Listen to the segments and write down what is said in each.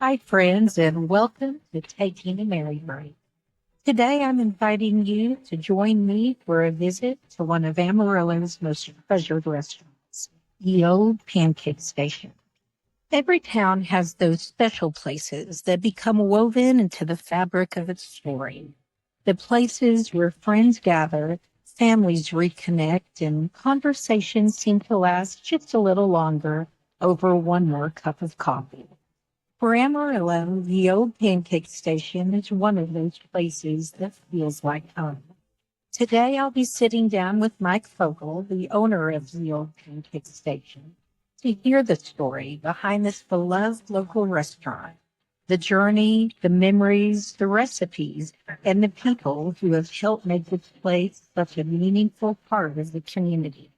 Hi, friends, and welcome to Taking a Mary Break. Today, I'm inviting you to join me for a visit to one of Amarillo's most treasured restaurants, Ye Olde Pancake Station. Every town has those special places that become woven into the fabric of its story. The places where friends gather, families reconnect, and conversations seem to last just a little longer over one more cup of coffee. For Amarillo, the old pancake station is one of those places that feels like home. Today, I'll be sitting down with Mike Fogiel, the owner of the old pancake station, to hear the story behind this beloved local restaurant, the journey, the memories, the recipes, and the people who have helped make this place such a meaningful part of the community.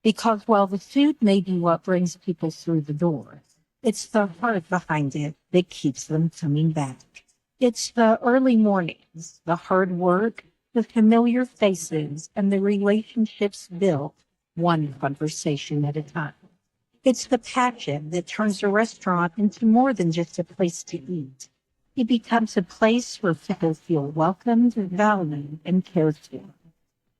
Because while the food may be what brings people through the door, it's the heart behind it that keeps them coming back. It's the early mornings, the hard work, the familiar faces, and the relationships built one conversation at a time. It's the passion that turns a restaurant into more than just a place to eat. It becomes a place where people feel welcomed, valued, and cared for.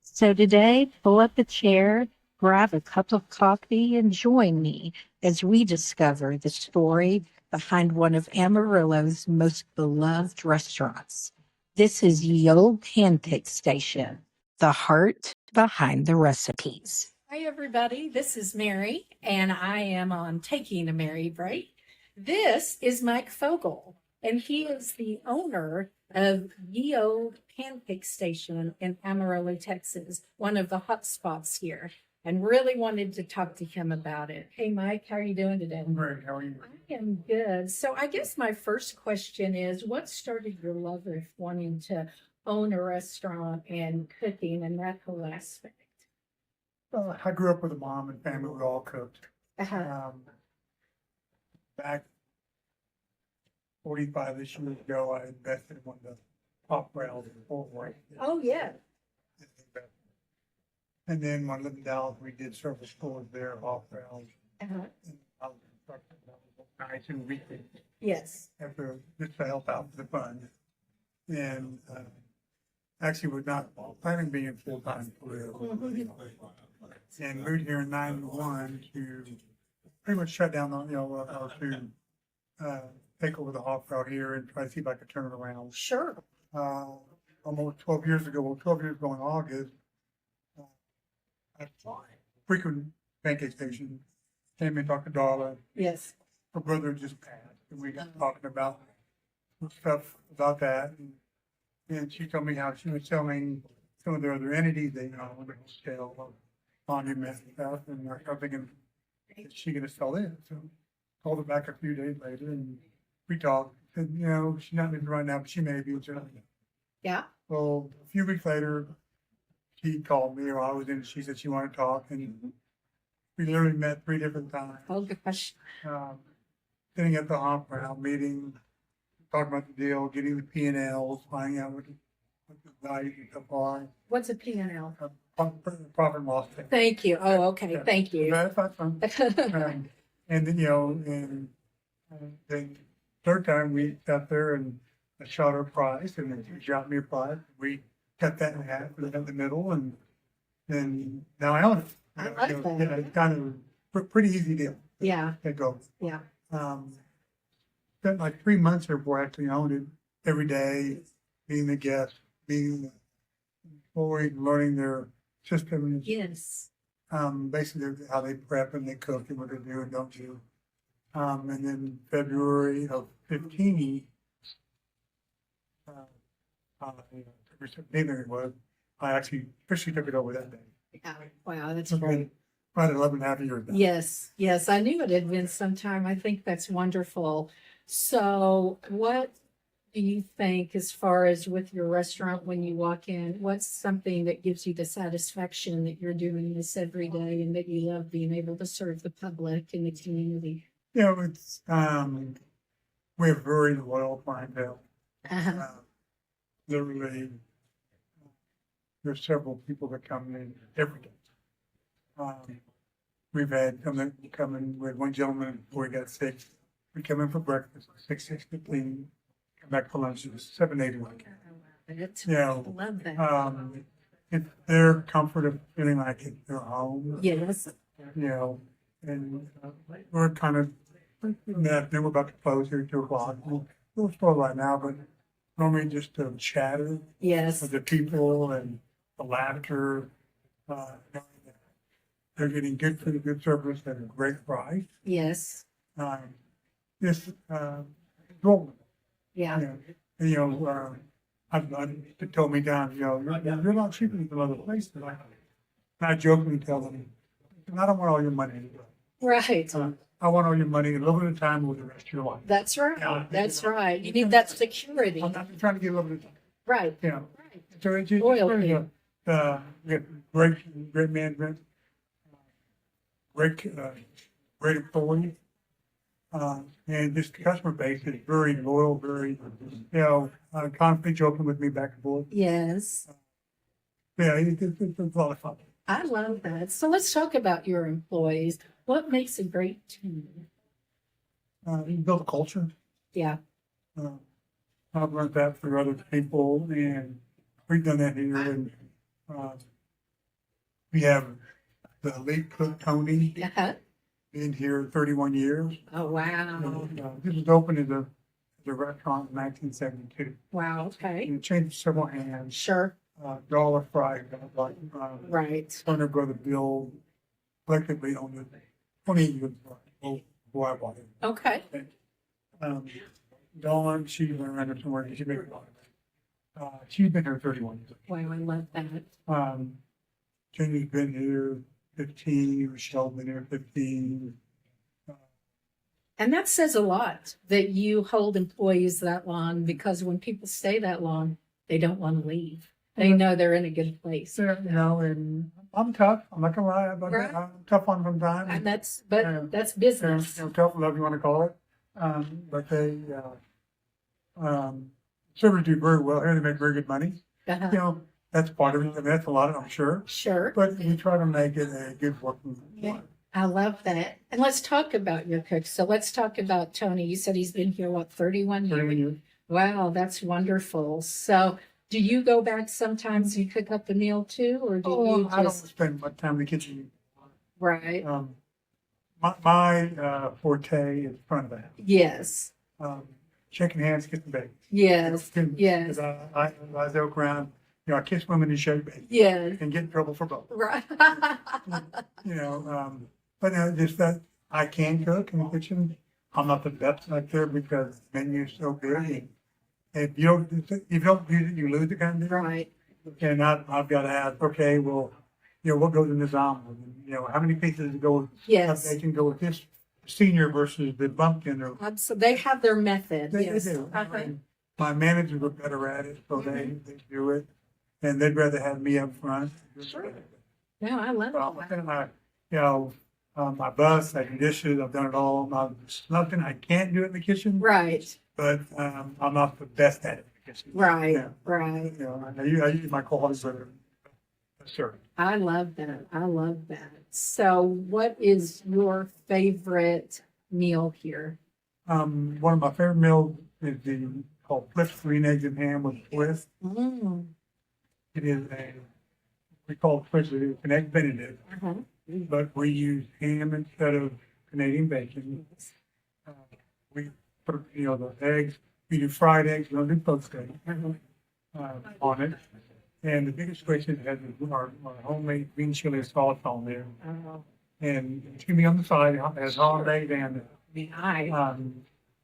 So today, pull up a chair, grab a cup of coffee, and join me as we discover the story behind one of Amarillo's most beloved restaurants. This is Ye Olde Pancake Station, the heart behind the recipes. Hi, everybody. This is Mary, and I am on Taking a Mary Break. This is Mike Fogiel, and he is the owner of Ye Olde Pancake Station in Amarillo, Texas, one of the hot spots here, and really wanted to talk to him about it. Hey, Mike, how are you doing today? I'm great. How are you? I am good. So I guess my first question is, what started your love of wanting to own a restaurant and cooking and that whole aspect? I grew up with a mom and family who all cooked. Uh-huh. Back 45-ish years ago, I invested in one of the pop rails in Fort Worth. Oh, yeah. And then when I lived in Dallas, we did several stores there, off rails. Uh-huh. And I was instructor, that was nights and weekends Yes. after just to help out for the fun. And actually was not planning to be in full-time career. And moved here in 91 to pretty much shut down the, to take over the hawk route here and try to see if I could turn it around. Sure. Almost 12 years ago, well, 12 years ago in August, I frequent pancake station, came and talked to Darla. Yes. Her brother just passed, and we got talking about stuff about that. And she told me how she was selling some of the other entities they own, the scale, monument and stuff. And I was thinking, is she going to sell it? So called her back a few days later and we talked. Said, she's not living right now, but she may be. Yeah. Well, a few weeks later, she called me, or I was in. She said she wanted to talk, and we literally met 3 different times. Oh, gosh. Sitting at the hop round, meeting, talking about the deal, getting the P&Ls, finding out what the values and stuff are. What's a P&L? Profit and loss. Thank you. Oh, okay. Yeah. Thank you. That's not fun. And then, and then third time we got there and I shot her price, and then she shot me a price. We cut that in half, put it in the middle, and then now I own it. I like that. Yeah, it's kind of a pretty easy deal. Yeah. It goes. Yeah. Spent like 3 months here before I actually owned it. Every day, being the guest, being the employee, learning their systems. Yes. Basically how they prep and they cook and what they do and don't do. And then February of 15, it was, I actually officially took it over that day. Yeah. Wow, that's great. Right at 11 and a half years now. Yes, yes, I knew it had been some time. I think that's wonderful. So what do you think as far as with your restaurant when you walk in, what's something that gives you the satisfaction that you're doing this every day and that you love being able to serve the public and the community? It's, we have very loyal clientele. Uh-huh. Literally, there's several people that come in every day. We've had come in with one gentleman before he got sick. We come in for breakfast, 6:15, come back for lunch, 7:81. It. You know, Love that. it's their comfort of feeling like it's their home. Yes. You know, and we're kind of, then we're about to close here at 2 o'clock. We'll slow right now, but normally just to chatter Yes. with the people and the laughter. They're getting good food, good service at a great price. Yes. This, well, Yeah. they told me down, you're not cheaper than some other places. And I jokingly tell them, I don't want all your money. Right. I want all your money a little bit of time with the rest of your life. That's right. Yeah. That's right. You need that security. I'm not trying to get a little bit of time. Right. Yeah. Right. So it's just Loyalty. we have great management, great employees, and this customer base is very loyal, very, constantly joking with me back and forth. Yes. Yeah, it's a lot of fun. I love that. So let's talk about your employees. What makes a great team? You build a culture. Yeah. I've learned that through other people, and we've done that here. And we have the lead cook, Tony, Uh-huh. been here 31 years. Oh, wow. And, this was opened as a restaurant in 1972. Wow. Okay. And it changed several hands. Sure. Dollar Fry, like Right. Turner Brother Bill, collectively owned it 28 years ago. Before I bought it. Okay. Dawn, she's been around here somewhere. She's been she's been here 31 years. Wow. I love that. Jamie's been here 15. Michelle's been here 15. And that says a lot that you hold employees that long, because when people stay that long, they don't want to leave. They know they're in a good place. So, and I'm tough. I'm not gonna lie about that. I'm tough on them sometimes. And that's Yeah. business. Tough love, you want to call it. But they servers do very well here. They make very good money. Uh-huh. That's part of it. I mean, that's a lot, I'm sure. Sure. But we try to make it a good working. Yeah. I love that. And let's talk about your cook. So let's talk about Tony. You said he's been here, 31 years? 31 years. Wow, that's wonderful. So do you go back sometimes and cook up a meal too, or do you I don't just, spend much time in the kitchen. right? My forte is front of the house. Yes, Shaking hands, getting baked. yes, yes, I joke around, I kiss women and shake baby yes, and get in trouble for both. right. But just that I can cook in the kitchen. I'm not the best out there because the menu is so big. Right. And if you don't use it, you lose it kind of thing. Right, And I've got to ask, okay, well, what goes in this omelet? How many pieces go? yes. They can go with this senior versus the bumpkin. Or So they have their method, they yes. do. Uh-huh. And my managers are better at it, so they do it, and they'd rather have me up front. Sure. Yeah, I love Well, that. my bus, I do dishes, I've done it all. There's nothing I can't do in the kitchen, Right, but I'm not the best at it in the kitchen. right, Yeah. right. I use my qualities with it. Sure. I love that. I love that. So what is your favorite meal here? One of my favorite meals is called flipped green eggs and ham with twist. Mm. It is we call it twist, it's an egg benedict, Uh-huh. but we use ham instead of Canadian bacon. We put, the eggs, we do fried eggs, we don't do poached eggs, on it. And the biggest question has our homemade green chili sauce on there. Oh, And it's gonna be on the side, it has holidays and nice.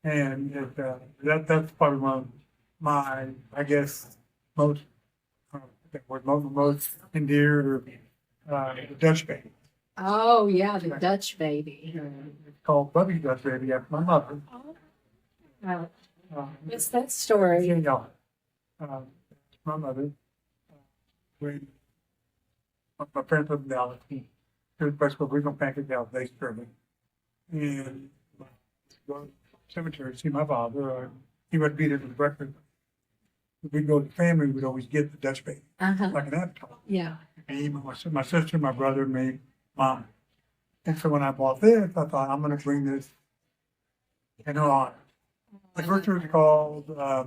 and that's probably one of my, I guess, most most endeared or the Dutch baby. Oh, yeah, the Dutch baby. It's called Bubby's Dutch baby after my mother. Oh, what's that Yeah, story? my mother. When my parents lived in Dallas, he was the place where we're going to pancake Dallas based early. And go to the cemetery to see my father. He would be there for breakfast. If we'd go to the family, we'd always get the Dutch baby, Uh-huh. like an appetizer. Yeah. Me, my sister, my brother, me, mom. And so when I bought this, I thought I'm going to bring this in her honor. The first was called, I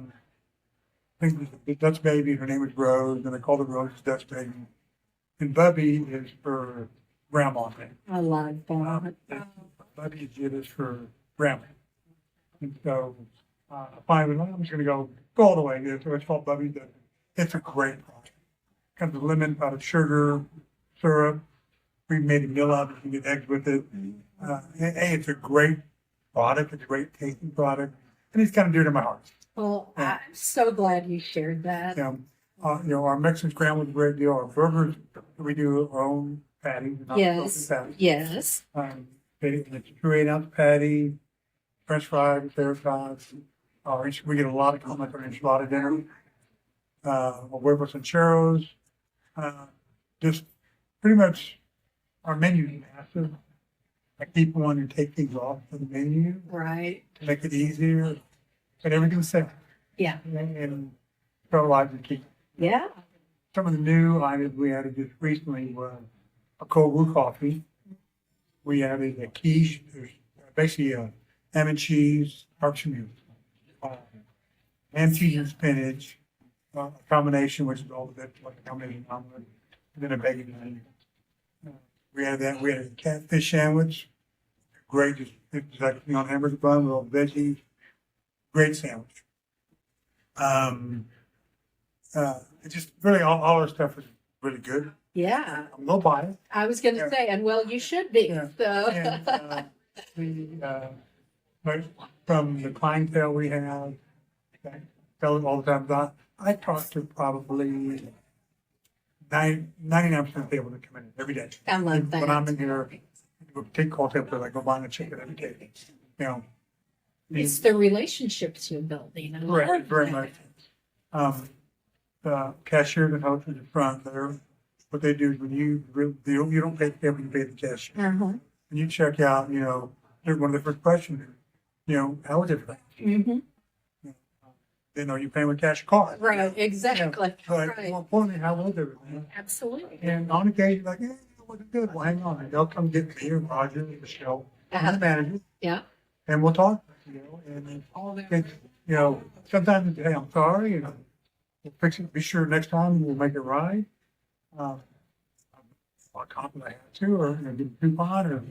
think it was the Dutch baby. Her name was Rose, and they called her Rose's Dutch baby. And Bubby is for grandma's name. I like that. Bubby is for grandma. And so finally, I'm just going to go all the way. So it's called Bubby. It's a great product. Comes with lemon, powdered sugar, syrup. We made a meal out of it. You can get eggs with it. Hey, it's a great product. It's a great tasting product. And it's kind of dear to my heart. Well, I'm so glad you shared that. Our Mexican scramble is a great deal. Our burgers, we do our own patties. Yes. Patties. Yes. It's a 2 8-ounce patty, French fries, tater tots. We get a lot of comments on enchilada dinner. Huevos and churros. Just pretty much our menu is massive. I keep wanting to take things off of the menu Right. to make it easier, but everything's simple. Yeah. And so lives to keep. Yeah. Some of the new items we added just recently were a cold brew coffee. We added a quiche, basically a ham and cheese, parchment, ham, cheese, and spinach, a combination, which is all the bit like a combination omelet, and then a bacon onion. We added that. We had a catfish sandwich, great, just like on hamburger bun with all veggies, great sandwich. It's just really all our stuff is really good. Yeah. I'm no biased. I was going to say, and well, you should be. Yeah. So. And but from the clientele we have, okay, tell them all the time. I talk to probably 99% of people that come in every day. I love that. When I'm in here, take call tables, I go buy a chicken every day. It's the relationships you're building. I Correct, love very that. much. The cashier that helps in the front there, what they do is when you don't pay the table, you pay the cashier. Uh-huh. When you check out, one of the first questions is, how was it? Mm-hmm. You paying with cash or card? Right, exactly. But Right. more importantly, how was everything? Absolutely. And on occasion, like, it wasn't good. Well, hang on. They'll come get me or Roger or Michelle, Uh-huh. the manager, Yeah. and we'll talk. And it's, sometimes, hey, I'm sorry, we'll fix it. Be sure next time we'll make it right. I'll compliment I have to, or give a coupon, or.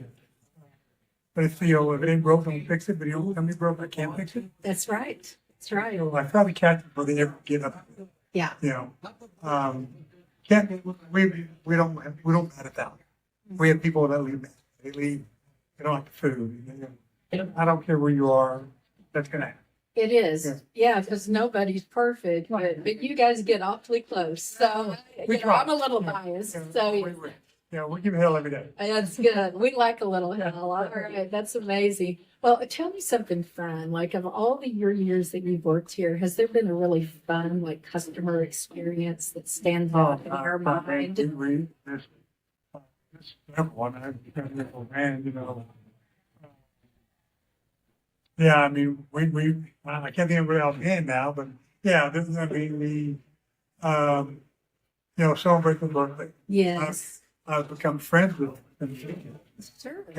But if if it ain't broke, don't fix it. But if it broke, I can't fix it. That's right. That's right. I probably catch before they ever get up. Yeah. Can't we don't bat a thousand. We have people that leave. They leave. They don't like the food. I don't care where you are. That's gonna happen. It is. Yeah, because nobody's perfect, but you guys get awfully close. So I'm a little biased. So we give hell every day. that's good. We like a little hell. All right. That's amazing. Well, tell me something fun. Like, of all your years that you've worked here, has there been a really fun, customer experience that stands out in your mind? This one, yeah, I mean, I can't think of it offhand now, but yeah, this is going to be celebrate the birthday. Yes. I've become friends with them. Sure. I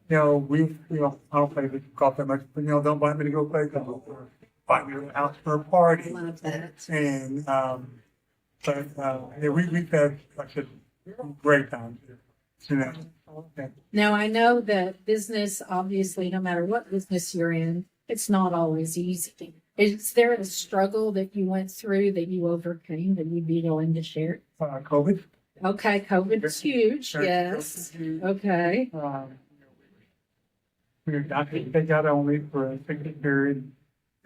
don't play golf that much, but don't invite me to go play golf or invite me to the house for a party. Love that. And we've had, like I said, great times here. Now, I know that business, obviously, no matter what business you're in, it's not always easy. Is there a struggle that you went through that you overcame that you'd be willing to share? COVID. Okay, COVID is huge. Yes. Okay. We were not to take out only for a fixed period.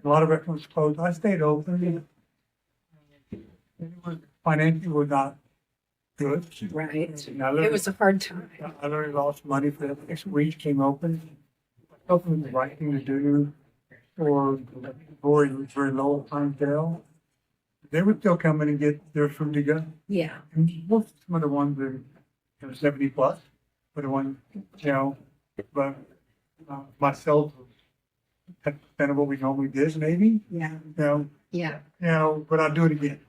A lot of restaurants closed. I stayed open. Financially was not good. Right. It It was a hard time. I literally lost money for that next week. Came open. I felt it was the right thing to do for very low clientele. They would still come in and get their food to go. Yeah. And most some of the ones that 70 plus, but the ones but myself, 10% of what we normally did, maybe. Yeah. Yeah. Yeah. But I'll do it again.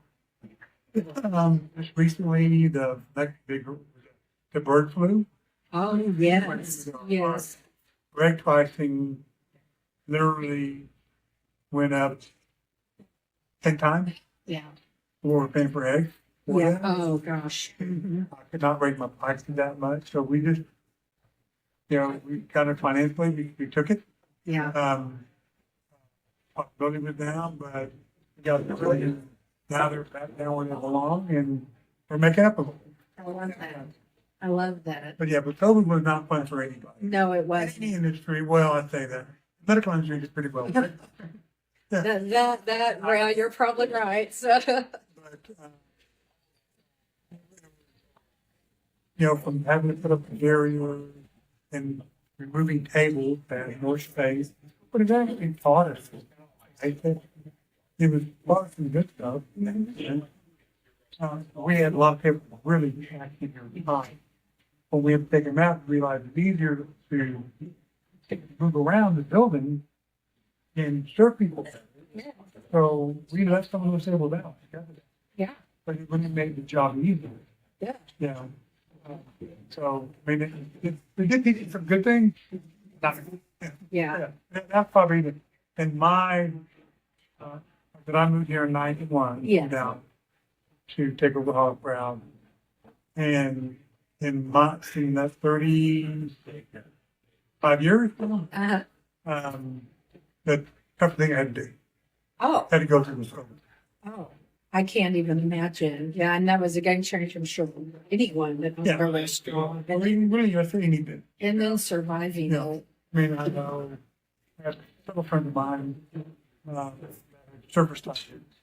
Just recently, the bird flu. Oh, yes. Yes. Direct pricing literally went up 10 times Yeah. for paying for eggs. for Yeah. that. Oh, gosh. I could not raise my prices that much, so we just, we kind of financially, we took it. Yeah. Possibility was down, but we got it really, now they're back down where they belong, and we're making up of it. I love that. I love that. But yeah, but COVID was not fun for anybody. No, it wasn't. Any industry, well, I'd say that. Medical industry is pretty well. Yeah. Well, you're probably right. So. But, from having to put up the barrier and removing tables and more space, but it actually taught us. I think it was taught some good stuff. And, we had a lot of people really asking their time. When we had to take them out, we realized it's easier to move around the building and serve people. Yeah. So we let some of those tables out. Yeah. But it really made the job easier. Yeah. Yeah. So, I mean, we did teach some good things. Not, Yeah. That's probably in my, that I moved here in 91. Yes. Down to take over Hog Brown. And in my, seeing that 35 years, Uh-huh. that everything I had to do, Oh. had to go through the school. Oh. I can't even imagine. Yeah, and that was a game changer, I'm sure, for anyone that was Yeah. a restaurant. Well, really, I think you need to. And then surviving Yeah. it. I mean, I know, I have several friends of mine, service stations.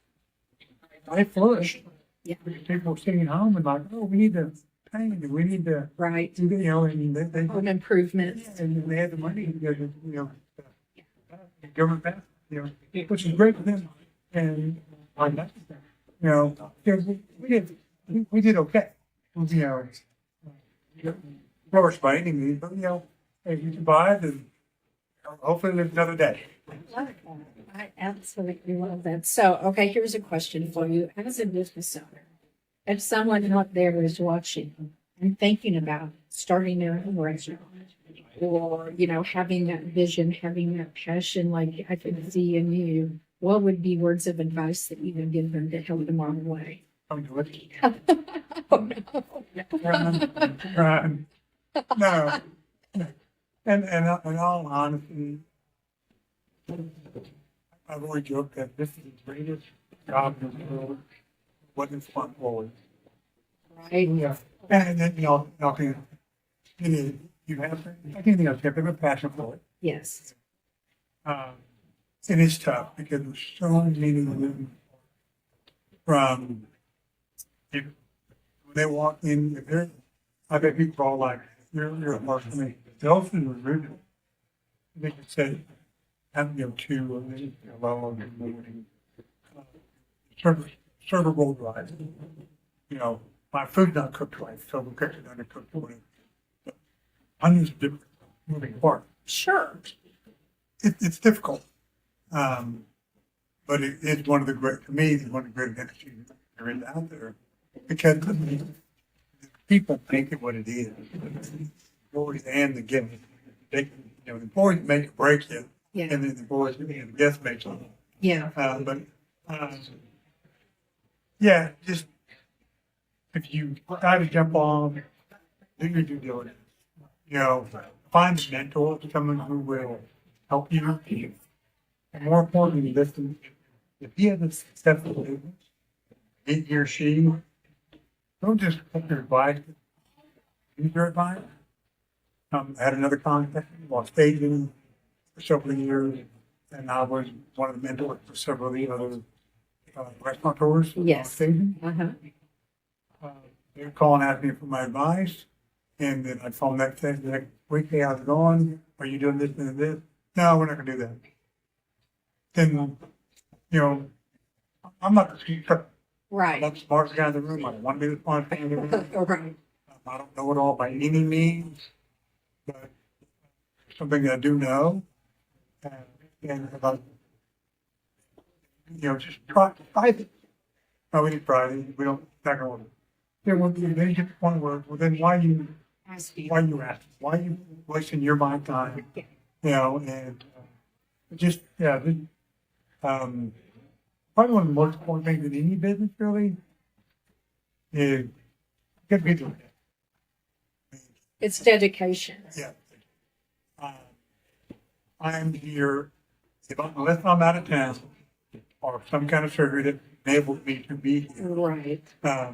They flourished. Yeah. People were sitting home and like, oh, we need to paint, and we need to, Right. and they Home improvements. and they had the money, government passed, which is great for them. And like that, we did okay. Flourished by any means, but hey, we survived, and hopefully live another day. Love that. I absolutely love that. So, okay, here's a question for you. As a business owner, if someone out there is watching and thinking about starting their own restaurant, or, having that vision, having that passion like I can see in you, what would be words of advice that you would give them to help them on the way? Don't do it. Oh, no. Run. No. And in all honesty, I've always joked that this is the greatest job in the world. Wasn't fun forward. Right? Yeah. And then, you have to, like anything else, you have to have a passion for it. Yes. And it's tough because there's so many women from, when they walk in, I bet people are all like, you're a mark for me. They also were rude. They could say, have two of them, alone in the morning. Server roll drive. My food's not cooked right, so we'll cook it undercooked for it. Hundreds of different moving parts. Sure. It's difficult. But it's one of the great, to me, it's one of the great industries there is out there. Because people make it what it is. The boys and the guests. The boys make it break you. Yeah. And then the boys and the guests make it. Yeah. Yeah, just if you try to jump on, do your due diligence. Find a mentor, someone who will help you. And more importantly, listen. If he has a successful business, he or she, don't just take their advice. Use their advice. I had another contact while staging for several years, and I was one of the mentors for several of the other restaurateurs. Yes. Staging. They were calling asking me for my advice, and then I'd call them the next week, hey, how's it going? Are you doing this and this? No, we're not going to do that. Then, I'm not the sweet cook. I'm Right. not the smartest guy in the room. I don't want to be the smartest guy in the room. Right. I don't know it all by any means, but something that I do know. And about, just try it. No, we need Friday. We don't, not going to. Then you get to the point where, well, then why you asking? Why you wasting your mind time? Yeah. And just, yeah, probably one of the most important things in any business really is get people. It's dedication. Yeah. Um, I'm here, unless I'm out of town or some kind of surgery that enables me to be here. Right. Yeah,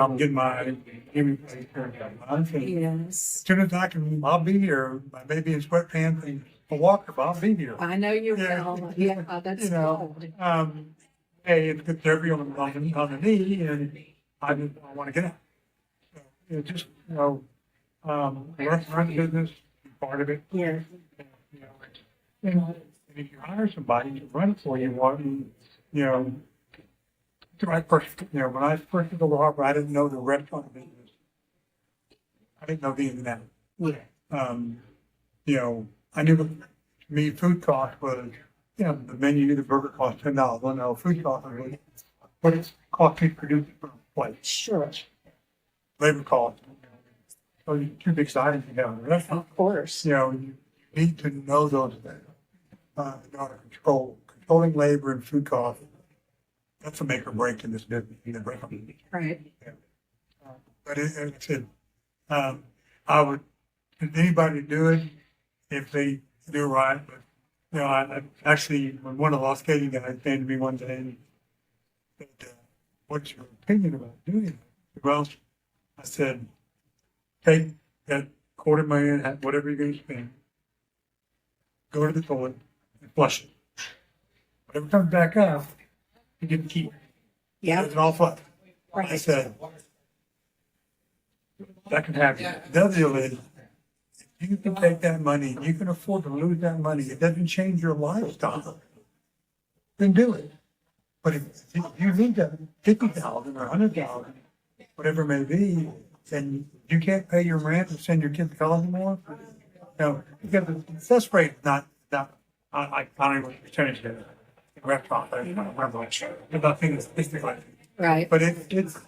I'm getting my hearing place here in month. And Yes. as soon as I can, I'll be here. My baby in sweatpants and a walker, but I'll be here. I know you Yeah. will. Yeah, that's You know, good. hey, it's good therapy on the knee, and I want to get out. So, just run the business, part of it. Yeah. You know, and if you hire somebody to run it for you, the right person. When I first went to Harvard, I didn't know the restaurant business. I didn't know the ins and outs. Yeah. I knew to me food cost was, the menu, the burger cost $10. Well, no, food cost was what it cost me to produce it for a plate. Sure. Labor cost. So two big items you have in a restaurant. Of course. You need to know those things. In order to controlling labor and food costs. That's a make or break in this business. Right. But as I said, I would, if anybody do it, if they do it right. But, I actually, when one of the law skating guys came to me one day and said, what's your opinion about doing it? Well, I said, take that $250,000, whatever you're going to spend, go to the toilet and flush it. Whatever comes back up, you get to keep it. Yeah. It's all fun. Right. I said, that can happen. The other deal is, if you can take that money, you can afford to lose that money. It doesn't change your lifestyle. Then do it. But if you need that 50,000 or 100,000, whatever it may be, and you can't pay your rent and send your kids to college anymore, because the success rate is not, I don't know what the percentage is. Restaurant, I don't remember what about things like Right. but there's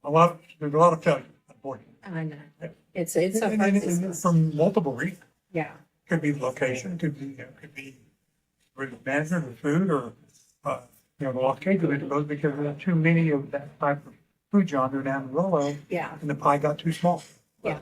a lot of failure, unfortunately. I know. It's a And hard it's business. from multiple reasons. Yeah. Could be location, could be management of food, or the lost cake of it goes because there are too many of that type of food genre down the road, Yeah. and the pie got too small. Yeah.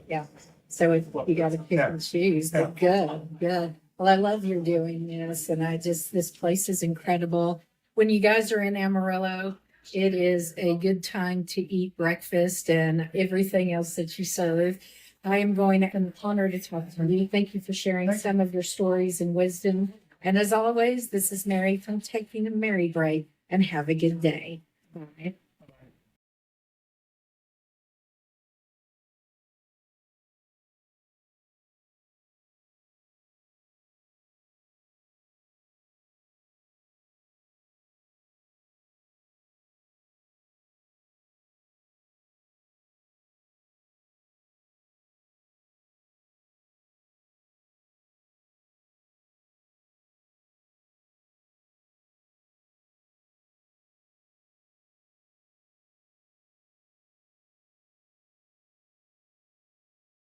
Yeah. So you got to pick and choose. But good. Well, I love you're doing this, and this place is incredible. When you guys are in Amarillo, it is a good time to eat breakfast and everything else that you serve. I am an honor to talk to you. Thank you for sharing some of your stories and wisdom. And as always, this is Mary from Taking a Mary Break, and have a good day. All right.